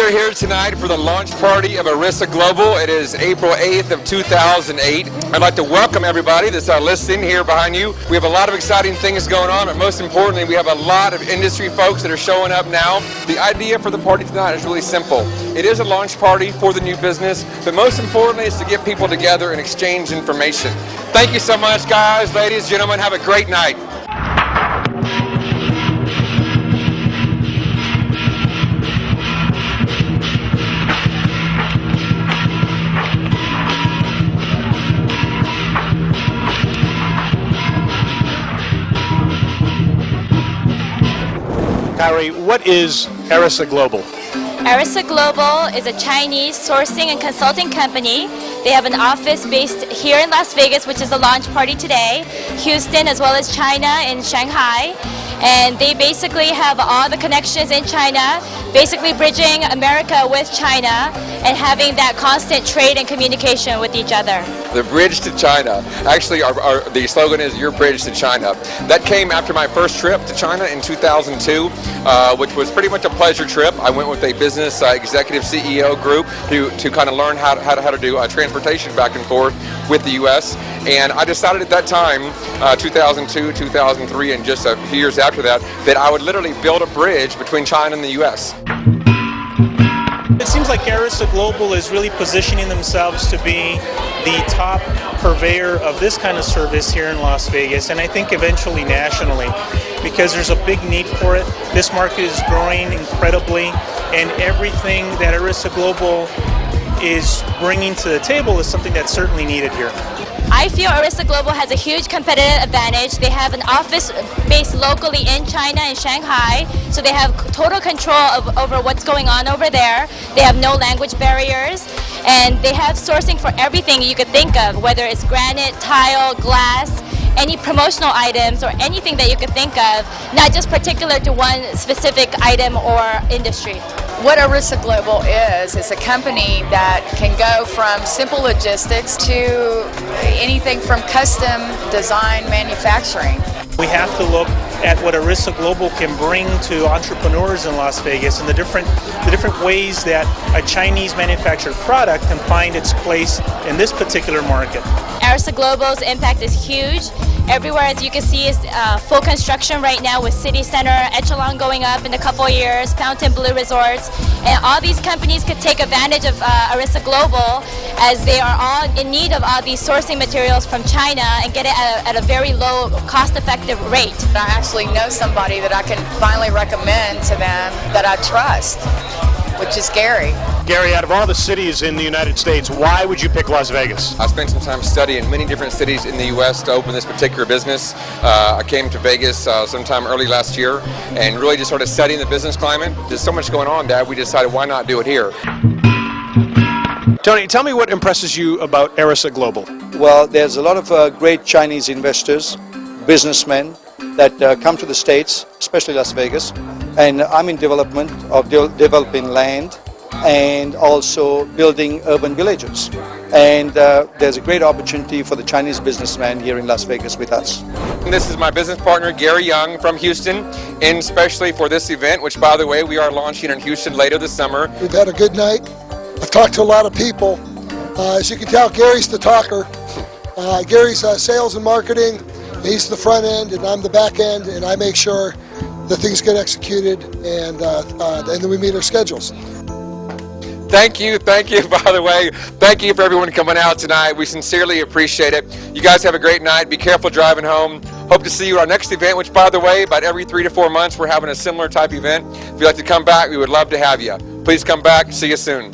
are here tonight for the launch party of Arisa Global. It is April 8th of 2008. I'd like to welcome everybody that's listening here behind you. We have a lot of exciting things going on, but most importantly, we have a lot of industry folks that are showing up now. The idea for the party tonight is really simple. It is a launch party for the new business, but most importantly is to get people together and exchange information. Thank you so much, guys, ladies, gentlemen. Have a great night. Harry, what is Arisa Global? Arisa Global is a Chinese sourcing and consulting company. They have an office based here in Las Vegas, which is the launch party today, Houston, as well as China in Shanghai. And they basically have all the connections in China, basically bridging America with China and having that constant trade and communication with each other. The bridge to China. Actually, the slogan is your bridge to China. That came after my first trip to China in 2002, which was pretty much a pleasure trip. I went with a business executive CEO group to kind of learn how to do transportation back and forth with the U.S. And I decided at that time, 2002, 2003, and just a few years after that, that I would literally build a bridge between China and the U.S. It seems like Arisa Global is really positioning themselves to be the top purveyor of this kind of service here in Las Vegas, and I think eventually nationally, because there's a big need for it. This market is growing incredibly, and everything that Arisa Global is bringing to the table is something that's certainly needed here. I feel Arisa Global has a huge competitive advantage. They have an office based locally in China and Shanghai, so they have total control over what's going on over there. They have no language barriers, and they have sourcing for everything you could think of, whether it's granite, tile, glass, any promotional items or anything that you could think of, not just particular to one specific item or industry. What Arisa Global is a company that can go from simple logistics to anything from custom design manufacturing. We have to look at what Arisa Global can bring to entrepreneurs in Las Vegas and the different ways that a Chinese manufactured product can find its place in this particular market. Arisa Global's impact is huge. Everywhere, as you can see, is full construction right now with City Center, Echelon going up in a couple years, Fontainebleau Resorts, and all these companies could take advantage of Arisa Global as they are all in need of all these sourcing materials from China and get it at a very low, cost-effective rate. I actually know somebody that I can finally recommend to them that I trust, which is Gary. Gary, out of all the cities in the United States, why would you pick Las Vegas? I spent some time studying many different cities in the U.S. to open this particular business. I came to Vegas sometime early last year and really just started studying the business climate. There's so much going on, Dad, we decided why not do it here. Tony, tell me what impresses you about Arisa Global. Well, there's a lot of great Chinese investors, businessmen that come to the States, especially Las Vegas, and I'm in development of developing land and also building urban villages. And there's a great opportunity for the Chinese businessman here in Las Vegas with us. And this is my business partner, Gary Young from Houston, and especially for this event, which, by the way, we are launching in Houston later this summer. We've had a good night. I've talked to a lot of people. As you can tell, Gary's the talker. Gary's sales and marketing. He's the front end, and I'm the back end, and I make sure that things get executed, and then we meet our schedules. Thank you, by the way. Thank you for everyone coming out tonight. We sincerely appreciate it. You guys have a great night. Be careful driving home. Hope to see you at our next event, which, by the way, about every 3 to 4 months, we're having a similar type event. If you'd like to come back, we would love to have you. Please come back. See you soon.